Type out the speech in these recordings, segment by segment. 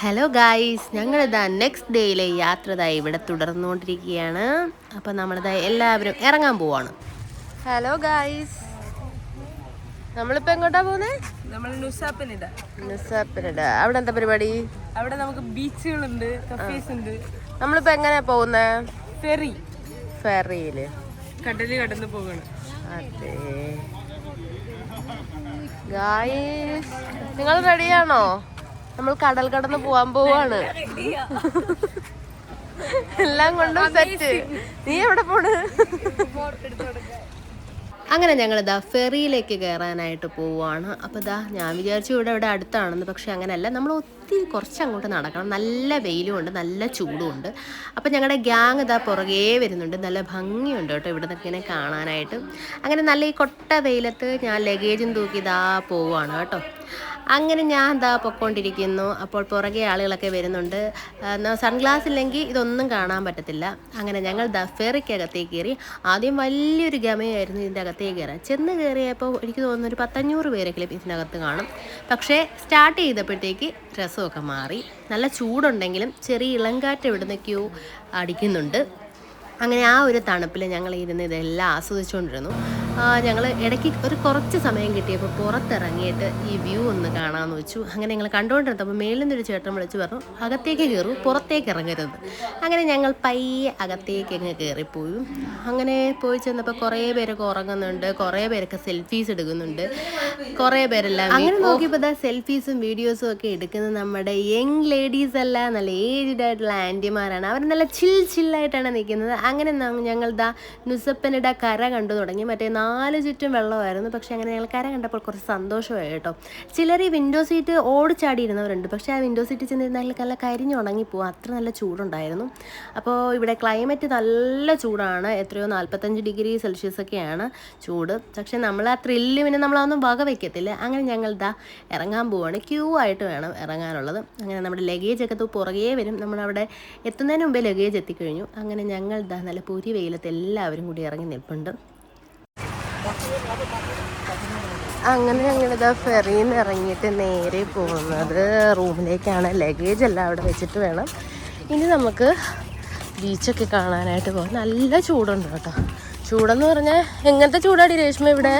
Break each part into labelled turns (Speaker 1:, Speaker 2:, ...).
Speaker 1: Hello guys, ഞങ്ങളിതാ next ഡേയിലെ യാത്ര ഇവിടെ തുടർന്നുകൊണ്ടിരിക്കുകയാണ്. അപ്പം നമ്മളിതാ എല്ലാവരും ഇറങ്ങാൻ പോവാണ്. ഹലോ ഗായ്സ്, നമ്മളിപ്പോൾ എങ്ങോട്ടാ പോകുന്നത്?
Speaker 2: നമ്മൾ നുസാപ്പനിട.
Speaker 1: അവിടെ എന്താ പരിപാടി?
Speaker 2: അവിടെ നമുക്ക് ബീച്ചുകളുണ്ട്, കഫേസ് ഉണ്ട്.
Speaker 1: നമ്മളിപ്പോൾ എങ്ങനെയാ പോകുന്നത്? ഫെറിയില്
Speaker 2: കടല് കടന്ന് പോകണം.
Speaker 1: അതെ ഗായ്സ്, നിങ്ങൾ റെഡിയാണോ? നമ്മൾ കടൽ കടന്ന് പോവാൻ പോവാണ്. എല്ലാം കൊണ്ടും സെറ്റ്. നീ എവിടെ പോണ്? അങ്ങനെ ഞങ്ങളിതാ ഫെറിയിലേക്ക് കയറാനായിട്ട് പോവുകയാണ്. അപ്പോൾ ഞാൻ വിചാരിച്ചു ഇവിടെ അടുത്താണെന്ന്. പക്ഷെ അങ്ങനെയല്ല, നമ്മൾ ഒത്തിരി കുറച്ച് അങ്ങോട്ട് നടക്കണം. നല്ല വെയിലും ഉണ്ട്, നല്ല ചൂടും ഉണ്ട്. അപ്പോൾ ഞങ്ങളുടെ ഗ്യാങ് പുറകേ വരുന്നുണ്ട്. നല്ല ഭംഗിയുണ്ട് കേട്ടോ ഇവിടെ നിന്നൊക്കെ ഇങ്ങനെ കാണാനായിട്ട്. അങ്ങനെ നല്ല ഈ കൊട്ട വെയിലത്ത് ഞാൻ ലഗേജും തൂക്കി പോവുകയാണ് കേട്ടോ. അങ്ങനെ ഞാൻ പൊയ്ക്കൊണ്ടിരിക്കുന്നു. അപ്പോൾ പുറകെ ആളുകളൊക്കെ വരുന്നുണ്ട്. സൺഗ്ലാസ് ഇല്ലെങ്കിൽ ഇതൊന്നും കാണാൻ പറ്റത്തില്ല. അങ്ങനെ ഞങ്ങൾ ഫെറിക്കകത്തേക്ക് കയറി. ആദ്യം വലിയൊരു ഗമയായിരുന്നു ഇതിൻ്റെ അകത്തേക്ക് കയറാൻ. ചെന്ന് കയറിയപ്പോൾ എനിക്ക് തോന്നുന്നു ഒരു 100-500 പേരെങ്കിലും ഇതിനകത്ത് കാണും. പക്ഷേ സ്റ്റാർട്ട് ചെയ്തപ്പോഴത്തേക്ക് രസമൊക്കെ മാറി. നല്ല ചൂടുണ്ടെങ്കിലും ചെറിയ ഇളങ്കാറ്റ് എവിടുന്നൊക്കെയോ അടിക്കുന്നുണ്ട്. അങ്ങനെ ആ ഒരു തണുപ്പിൽ ഞങ്ങൾ ഇരുന്ന് ഇതെല്ലാം ആസ്വദിച്ചുകൊണ്ടിരുന്നു. ഞങ്ങൾ ഇടയ്ക്ക് കുറച്ച് സമയം കിട്ടിയപ്പോൾ പുറത്തിറങ്ങിയിട്ട് ഈ വ്യൂ ഒന്ന് കാണാമെന്ന് വെച്ചു. അങ്ങനെ ഞങ്ങൾ കണ്ടുകൊണ്ടിരുന്നപ്പോൾ മേളിൽ നിന്നൊരു ചേട്ടൻ വിളിച്ച് പറഞ്ഞു, അകത്തേക്ക് കയറൂ, പുറത്തേക്ക് ഇറങ്ങരുത്. അങ്ങനെ ഞങ്ങൾ പയ്യെ അകത്തേക്ക് അങ്ങ് കയറിപ്പോയി. അങ്ങനെ പോയി ചെന്നപ്പോൾ കുറേ പേരൊക്കെ ഉറങ്ങുന്നുണ്ട്, കുറേ പേരൊക്കെ സെൽഫീസ് എടുക്കുന്നുണ്ട്, കുറേ പേരെല്ലാം അങ്ങനെ നോക്കിയപ്പോൾ സെൽഫീസും വീഡിയോസും ഒക്കെ എടുക്കുന്നത് നമ്മുടെ യങ് ലേഡീസ് അല്ല, നല്ല ഏജ്ഡ് ആയിട്ടുള്ള ആൻറ്റിമാരാണ്. അവർ നല്ല ചില്ലായിട്ടാണ് നിൽക്കുന്നത്. അങ്ങനെ ഞങ്ങൾ നുസപ്പനിട കര കണ്ടു തുടങ്ങി. മറ്റേ 4 ചുറ്റും വെള്ളമായിരുന്നു. പക്ഷെ അങ്ങനെ ഞങ്ങൾ കര കണ്ടപ്പോൾ കുറച്ച് സന്തോഷമായി കേട്ടോ. ചിലർ ഈ വിൻഡോ സീറ്റ് ഓടിച്ചാടിയിരുന്നവരുണ്ട്. പക്ഷേ ആ വിൻഡോ സീറ്റ് ചെന്നിരുന്നാൽ നല്ല കരിഞ്ഞുണങ്ങിപ്പോവും, അത്ര നല്ല ചൂടുണ്ടായിരുന്നു. അപ്പോൾ ഇവിടെ ക്ലൈമറ്റ് നല്ല ചൂടാണ്. എത്രയോ 45 ഡിഗ്രി സെൽഷ്യസ് ഒക്കെയാണ് ചൂട്. പക്ഷെ നമ്മൾ ആ ത്രില്ല് പിന്നെ നമ്മളതൊന്നും വക വയ്ക്കത്തില്ല. അങ്ങനെ ഞങ്ങൾ ഇറങ്ങാൻ പോവുകയാണ്. ക്യൂ ആയിട്ട് വേണം ഇറങ്ങാനുള്ളത്. അങ്ങനെ നമ്മുടെ ലഗേജൊക്കെ പുറകേ വരും. നമ്മളവിടെ എത്തുന്നതിന് മുമ്പേ ലഗേജ് എത്തിക്കഴിഞ്ഞു. അങ്ങനെ ഞങ്ങൾ നല്ല പൊരി വെയിലത്ത് എല്ലാവരും കൂടി ഇറങ്ങി നിൽപ്പുണ്ട്. അങ്ങനെ ഞങ്ങളിതാ ഫെറിയിൽ നിന്ന് ഇറങ്ങിയിട്ട് നേരെ പോകുന്നത് റൂമിലേക്കാണ്. ലഗേജ് എല്ലാം അവിടെ വെച്ചിട്ട് വേണം ഇനി നമുക്ക് ബീച്ചൊക്കെ കാണാനായിട്ട് പോകാം. നല്ല ചൂടുണ്ട് കേട്ടോ. ചൂടെന്ന് പറഞ്ഞാൽ എങ്ങനത്തെ ചൂടാടി രേഷ്മ ഇവിടെ?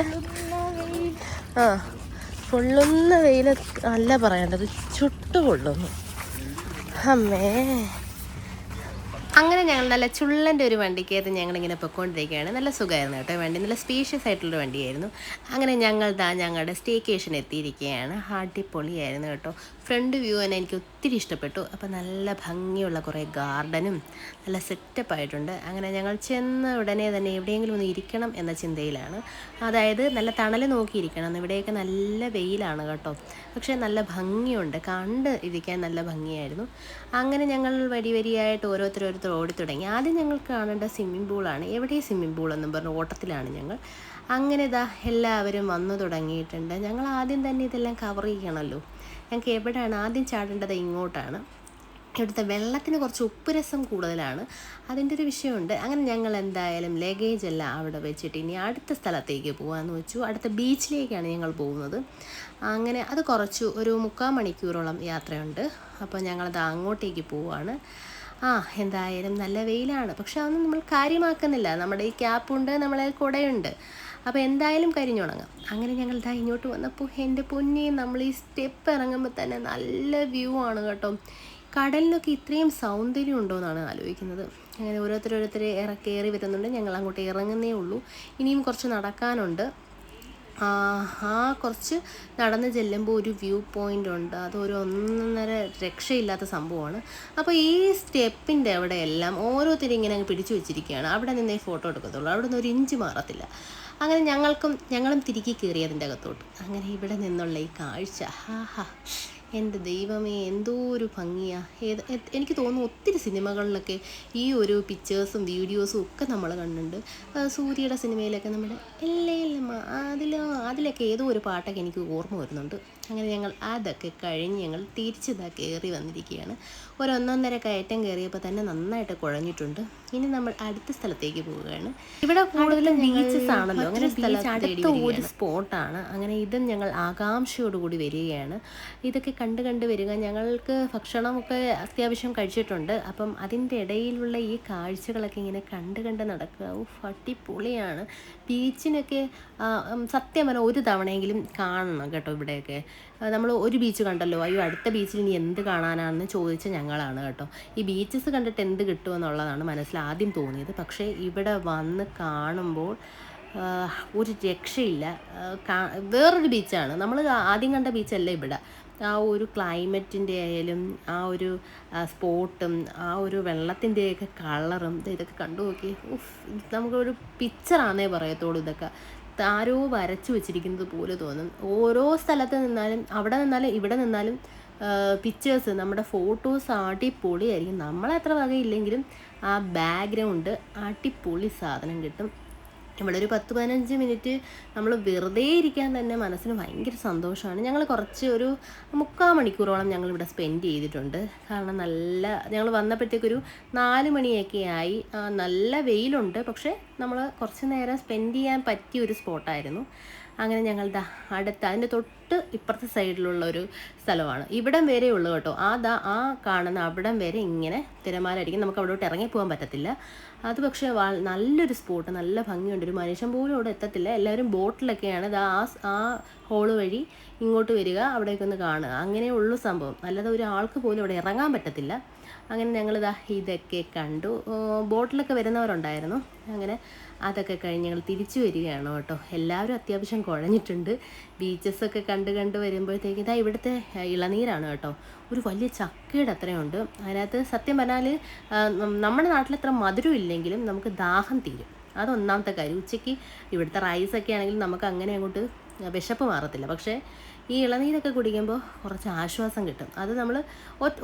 Speaker 1: പൊള്ളുന്ന വെയിൽ അല്ല പറയേണ്ടത്, ചുട്ടു പൊള്ളുന്നു. അമ്മേ. അങ്ങനെ ഞങ്ങൾ നല്ല ചുള്ളൻ്റെ ഒരു വണ്ടിക്കകത്ത് ഞങ്ങളിങ്ങനെ പൊയ്ക്കൊണ്ടിരിക്കുകയാണ്. നല്ല സുഖമായിരുന്നു കേട്ടോ വണ്ടി, നല്ല സ്പേഷ്യസ് ആയിട്ടുള്ള വണ്ടിയായിരുന്നു. അങ്ങനെ ഞങ്ങൾ ഞങ്ങളുടെ സ്റ്റേക്കേഷൻ എത്തിയിരിക്കുകയാണ്. അടിപൊളിയായിരുന്നു കേട്ടോ. ഫ്രണ്ട് വ്യൂ തന്നെ എനിക്ക് ഒത്തിരി ഇഷ്ടപ്പെട്ടു. അപ്പോൾ നല്ല ഭംഗിയുള്ള കുറേ ഗാർഡനും നല്ല സെറ്റപ്പായിട്ടുണ്ട്. അങ്ങനെ ഞങ്ങൾ ചെന്ന് ഉടനെ തന്നെ എവിടെയെങ്കിലും ഒന്ന് ഇരിക്കണം എന്ന ചിന്തയിലാണ്. അതായത് നല്ല തണൽ നോക്കിയിരിക്കണം. ഇവിടെയൊക്കെ നല്ല വെയിലാണ് കേട്ടോ. പക്ഷേ നല്ല ഭംഗിയുണ്ട്, കണ്ട് ഇരിക്കാൻ നല്ല ഭംഗിയായിരുന്നു. അങ്ങനെ ഞങ്ങൾ വരിയായിട്ട് ഓരോരുത്തർ ഓടി തുടങ്ങി. ആദ്യം ഞങ്ങൾ കാണേണ്ട സ്വിമ്മിംഗ് പൂളാണ്. എവിടെ സ്വിമ്മിംഗ് പൂളെന്നും പറഞ്ഞ് ഓട്ടത്തിലാണ് ഞങ്ങൾ. അങ്ങനെ എല്ലാവരും വന്നു തുടങ്ങിയിട്ടുണ്ട്. ഞങ്ങൾ ആദ്യം തന്നെ ഇതെല്ലാം കവർ ചെയ്യണമല്ലോ. ഞങ്ങൾക്ക് എവിടെയാണ് ആദ്യം ചാടേണ്ടത്? ഇങ്ങോട്ടാണ്. ഇവിടുത്തെ വെള്ളത്തിന് കുറച്ച് ഉപ്പ് രസം കൂടുതലാണ്, അതിൻ്റെ ഒരു വിഷയമുണ്ട്. അങ്ങനെ ഞങ്ങൾ എന്തായാലും ലഗേജ് എല്ലാം അവിടെ വെച്ചിട്ട് ഇനി അടുത്ത സ്ഥലത്തേക്ക് പോകാമെന്ന് വെച്ചു. അടുത്ത ബീച്ചിലേക്കാണ് ഞങ്ങൾ പോകുന്നത്. അങ്ങനെ അത് ഒരു 3/4 മണിക്കൂറോളം യാത്രയുണ്ട്. അപ്പോൾ ഞങ്ങളത് അങ്ങോട്ടേക്ക് പോവുകയാണ്. എന്തായാലും നല്ല വെയിലാണ്, പക്ഷെ അതൊന്നും നമ്മൾ കാര്യമാക്കുന്നില്ല. നമ്മുടെ ഈ ക്യാപ്പുണ്ട്, നമ്മളെ കുടയുണ്ട്, അപ്പോൾ എന്തായാലും കരിഞ്ഞുണങ്ങാം. അങ്ങനെ ഞങ്ങൾ ഇങ്ങോട്ട് വന്നപ്പോൾ എൻ്റെ പൊന്നേ, നമ്മൾ ഈ സ്റ്റെപ്പ് ഇറങ്ങുമ്പോൾ തന്നെ നല്ല വ്യൂ ആണ് കേട്ടോ. കടലിനൊക്കെ ഇത്രയും സൗന്ദര്യം ഉണ്ടോ എന്നാണ് ആലോചിക്കുന്നത്. അങ്ങനെ ഓരോരുത്തർ കയറി വരുന്നുണ്ട്. ഞങ്ങൾ അങ്ങോട്ട് ഇറങ്ങുന്നേ ഉള്ളൂ. ഇനിയും കുറച്ച് നടക്കാനുണ്ട്. കുറച്ച് നടന്ന് ചെല്ലുമ്പോൾ ഒരു വ്യൂ പോയിൻ്റ് ഉണ്ട്. അതൊരു ഒന്നൊന്നര രക്ഷയില്ലാത്ത സംഭവമാണ്. അപ്പോൾ ഈ സ്റ്റെപ്പിൻ്റെ അവിടെ എല്ലാം ഓരോരുത്തരും ഇങ്ങനെ അങ്ങ് പിടിച്ചു വെച്ചിരിക്കുകയാണ്. അവിടെ നിന്നേ ഫോട്ടോ എടുക്കത്തുള്ളൂ, അവിടെ നിന്ന് 1 ഇഞ്ച് മാറത്തില്ല. അങ്ങനെ ഞങ്ങളും തിരികെ കയറി അതിൻ്റെ അകത്തോട്ട്. അങ്ങനെ ഇവിടെ നിന്നുള്ള ഈ കാഴ്ച, എൻ്റെ ദൈവമേ, എന്തോ ഒരു ഭംഗിയാണ്. എനിക്ക് തോന്നുന്നു ഒത്തിരി സിനിമകളിലൊക്കെ ഈ ഒരു പിക്ചേഴ്സും വീഡിയോസും ഒക്കെ നമ്മൾ കണ്ടിട്ടുണ്ട്. സൂര്യയുടെ സിനിമയിലൊക്കെ നമ്മുടെ അതിലൊക്കെ ഏതോ ഒരു പാട്ടൊക്കെ എനിക്ക് ഓർമ്മ വരുന്നുണ്ട്. അങ്ങനെ ഞങ്ങൾ അതൊക്കെ കഴിഞ്ഞ് ഞങ്ങൾ തിരിച്ച് കയറി വന്നിരിക്കുകയാണ്. 1 1.5 കയറ്റം കയറിയപ്പോൾ തന്നെ നന്നായിട്ട് കുഴഞ്ഞിട്ടുണ്ട്. ഇനി നമ്മൾ അടുത്ത സ്ഥലത്തേക്ക് പോവുകയാണ്. ഇവിടെ കൂടുതലും ബീച്ചസ് ആണല്ലോ, അങ്ങനെ ബീച്ച് അടുത്ത ഒരു സ്പോട്ടാണ്. അങ്ങനെ ഇതും ഞങ്ങൾ ആകാംക്ഷയോടുകൂടി വരികയാണ്. ഇതൊക്കെ കണ്ട് വരിക. ഞങ്ങൾക്ക് ഭക്ഷണമൊക്കെ അത്യാവശ്യം കഴിച്ചിട്ടുണ്ട്. അപ്പം അതിൻ്റെ ഇടയിലുള്ള ഈ കാഴ്ചകളൊക്കെ ഇങ്ങനെ കണ്ട് നടക്കുക. അടിപൊളിയാണ്. ബീച്ചിനൊക്കെ സത്യം പറഞ്ഞാൽ ഒരു തവണയെങ്കിലും കാണണം കേട്ടോ. ഇവിടെയൊക്കെ നമ്മൾ ഒരു ബീച്ച് കണ്ടല്ലോ, അയ്യോ അടുത്ത ബീച്ചിൽ ഇനി എന്ത് കാണാനാണെന്ന് ചോദിച്ച ഞങ്ങളാണ് കേട്ടോ. ഈ ബീച്ചസ് കണ്ടിട്ട് എന്ത് കിട്ടുമെന്നുള്ളതാണ് മനസ്സിലാദ്യം തോന്നിയത്. പക്ഷേ ഇവിടെ വന്ന് കാണുമ്പോൾ ഒരു രക്ഷയില്ല. വേറൊരു ബീച്ചാണ്. നമ്മൾ ആദ്യം കണ്ട ബീച്ചല്ല ഇവിടെ. ആ ഒരു ക്ലൈമറ്റിൻ്റെ ആയാലും ആ ഒരു സ്പോട്ടും ആ ഒരു വെള്ളത്തിൻ്റെയൊക്കെ കളറും ഇതൊക്കെ കണ്ടു നോക്കി. നമുക്കൊരു പിക്ചറാന്നേ പറയത്തുള്ളൂ. ഇതൊക്കെ ആരോ വരച്ചു വെച്ചിരിക്കുന്നത് പോലെ തോന്നും. ഓരോ സ്ഥലത്ത് നിന്നാലും അവിടെ നിന്നാലും ഇവിടെ നിന്നാലും പിക്ചേഴ്സ്, നമ്മുടെ ഫോട്ടോസ് അടിപൊളിയായിരിക്കും. നമ്മളെത്ര വകയില്ലെങ്കിലും ആ ബാക്ക്ഗ്രൗണ്ട് അടിപൊളി സാധനം കിട്ടും. ഇവിടെ ഒരു 10-15 മിനിറ്റ് നമ്മൾ വെറുതെ ഇരിക്കാൻ തന്നെ മനസ്സിന് ഭയങ്കര സന്തോഷമാണ്. ഞങ്ങൾ ഒരു 3/4 മണിക്കൂറോളം ഞങ്ങളിവിടെ സ്പെൻഡ് ചെയ്തിട്ടുണ്ട്. കാരണം ഞങ്ങൾ വന്നപ്പോഴത്തേക്കൊരു 4 മണിയൊക്കെ ആയി. നല്ല വെയിലുണ്ട്, പക്ഷേ നമ്മൾ കുറച്ച് നേരം സ്പെൻഡ് ചെയ്യാൻ പറ്റിയ ഒരു സ്പോട്ടായിരുന്നു. അങ്ങനെ ഞങ്ങൾ അതിൻ്റെ തൊട്ട് ഇപ്പുറത്തെ സൈഡിലുള്ള ഒരു സ്ഥലമാണ്. ഇവിടം വരെ ഉള്ളു കേട്ടോ. ആ കാണുന്ന അവിടം വരെ ഇങ്ങനെ തിരമാലായിരിക്കും. നമുക്ക് അവിടോട്ട് ഇറങ്ങിപ്പോകാൻ പറ്റത്തില്ല. അത് പക്ഷേ നല്ലൊരു സ്പോട്ട്, നല്ല ഭംഗിയുണ്ട്. ഒരു മനുഷ്യൻ പോലും അവിടെ എത്തത്തില്ല. എല്ലാവരും ബോട്ടിലൊക്കെയാണ്. ആ ഹോള് വഴി ഇങ്ങോട്ട് വരിക, അവിടേക്കൊന്ന് കാണുക, അങ്ങനെ ഉള്ളു സംഭവം. അല്ലാതെ ഒരാൾക്ക് പോലും അവിടെ ഇറങ്ങാൻ പറ്റത്തില്ല. അങ്ങനെ ഞങ്ങളിതാ ഇതൊക്കെ കണ്ടു. ബോട്ടിലൊക്കെ വരുന്നവരുണ്ടായിരുന്നു. അങ്ങനെ അതൊക്കെ കഴിഞ്ഞ് ഞങ്ങൾ തിരിച്ചു വരികയാണ് കേട്ടോ. എല്ലാവരും അത്യാവശ്യം കുഴഞ്ഞിട്ടുണ്ട്. ബീച്ചസൊക്കെ കണ്ട് വരുമ്പോഴത്തേക്ക് ഇവിടുത്തെ ഇളനീരാണ് കേട്ടോ. ഒരു വലിയ ചക്കയുടെ അത്രയുണ്ട്. അതിനകത്ത് സത്യം പറഞ്ഞാൽ നമ്മുടെ നാട്ടിലത്ര മധുരം ഇല്ലെങ്കിലും നമുക്ക് ദാഹം തീരും. അതൊന്നാമത്തെ കാര്യം. ഉച്ചയ്ക്ക് ഇവിടുത്തെ റൈസൊക്കെ ആണെങ്കിലും നമുക്ക് അങ്ങനെ അങ്ങോട്ട് വിശപ്പ് മാറത്തില്ല. പക്ഷേ ഈ ഇളനീരൊക്കെ കുടിക്കുമ്പോൾ കുറച്ച് ആശ്വാസം കിട്ടും. അത് നമ്മൾ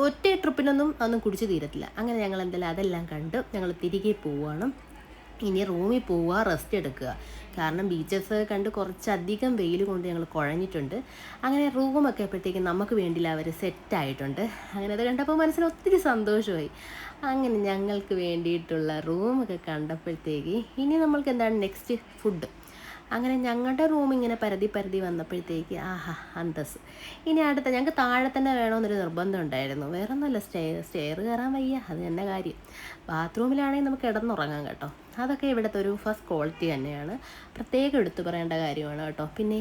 Speaker 1: ഒറ്റ ട്രിപ്പിനൊന്നും കുടിച്ച് തീരത്തില്ല. അങ്ങനെ ഞങ്ങൾ അതെല്ലാം കണ്ട് ഞങ്ങൾ തിരികെ പോവുകയാണ്. ഇനി റൂമിൽ പോവുക, റെസ്റ്റ് എടുക്കുക. കാരണം ബീച്ചസ് കണ്ട് കുറച്ചധികം വെയിൽ കൊണ്ട് ഞങ്ങൾ കുഴഞ്ഞിട്ടുണ്ട്. അങ്ങനെ റൂമൊക്കെ ആയപ്പോഴത്തേക്കും നമുക്ക് വേണ്ടിയില്ല അവർ സെറ്റായിട്ടുണ്ട്. അങ്ങനെ അത് കണ്ടപ്പോൾ മനസ്സിന് ഒത്തിരി സന്തോഷമായി. അങ്ങനെ ഞങ്ങൾക്ക് വേണ്ടിയിട്ടുള്ള റൂമൊക്കെ കണ്ടപ്പോഴത്തേക്ക് ഇനി നമ്മൾക്ക് എന്താണ് നെക്സ്റ്റ് ഫുഡ്. അങ്ങനെ ഞങ്ങളുടെ റൂം ഇങ്ങനെ പരതി വന്നപ്പോഴത്തേക്ക് അന്തസ്. ഇനി ഞങ്ങൾക്ക് താഴെ തന്നെ വേണമെന്നൊരു നിർബന്ധം ഉണ്ടായിരുന്നു. വേറെ ഒന്നുമല്ല, സ്റ്റെയർ കയറാൻ വയ്യ, അത് തന്നെ കാര്യം. ബാത്റൂമിലാണെങ്കിൽ നമുക്ക് കിടന്നുറങ്ങാം കേട്ടോ. അതൊക്കെ ഇവിടുത്തെ ഒരു ഫസ്റ്റ് ക്വാളിറ്റി തന്നെയാണ്, പ്രത്യേകം എടുത്തു പറയേണ്ട കാര്യമാണ് കേട്ടോ. പിന്നെ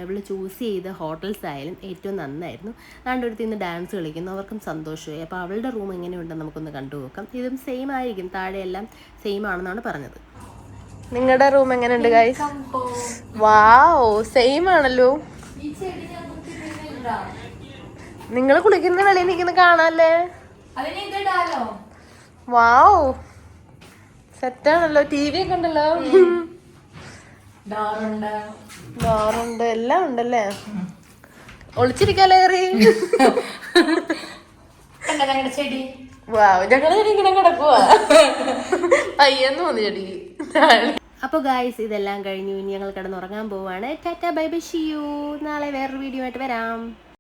Speaker 1: ഇവൾ ചൂസ് ചെയ്ത ഹോട്ടൽസ് ആയാലും ഏറ്റവും നന്നായിരുന്നു. രണ്ടൊരുത്തിൽ നിന്ന് ഡാൻസ് കളിക്കുന്നു, അവർക്കും സന്തോഷമായി. അപ്പോൾ അവളുടെ റൂം എങ്ങനെയുണ്ടെന്ന് നമുക്കൊന്ന് കണ്ടുനോക്കാം. ഇതും സെയിം ആയിരിക്കും, താഴെയെല്ലാം സെയിം ആണെന്നാണ് പറഞ്ഞത്. നിങ്ങളുടെ റൂം എങ്ങനെയുണ്ട് ഗൈസ്? വാവ്, സെയിം ആണല്ലോ. നിങ്ങൾ കുളിക്കുന്ന വെളിയിൽ നിൽക്കുന്ന കാണാല്ലേ? വാവ്, സെറ്റാണല്ലോ. TV ഒക്കെ ഉണ്ടല്ലോ, ഡോറുണ്ട്, എല്ലാം ഉണ്ടല്ലേ. ഒളിച്ചിരിക്കാല്ലേ കയറി? വാവ്, ഞങ്ങള് ഇങ്ങനെ കിടക്കുവാ. അയ്യെന്ന് തോന്നി ചെടിക്ക്. അപ്പോൾ ഗായ്സ്, ഇതെല്ലാം കഴിഞ്ഞു. ഇനി ഞങ്ങൾ കിടന്നുറങ്ങാൻ പോവാണ്. Tata, bye bye, see you. നാളെ വേറൊരു വീഡിയോ ആയിട്ട് വരാം.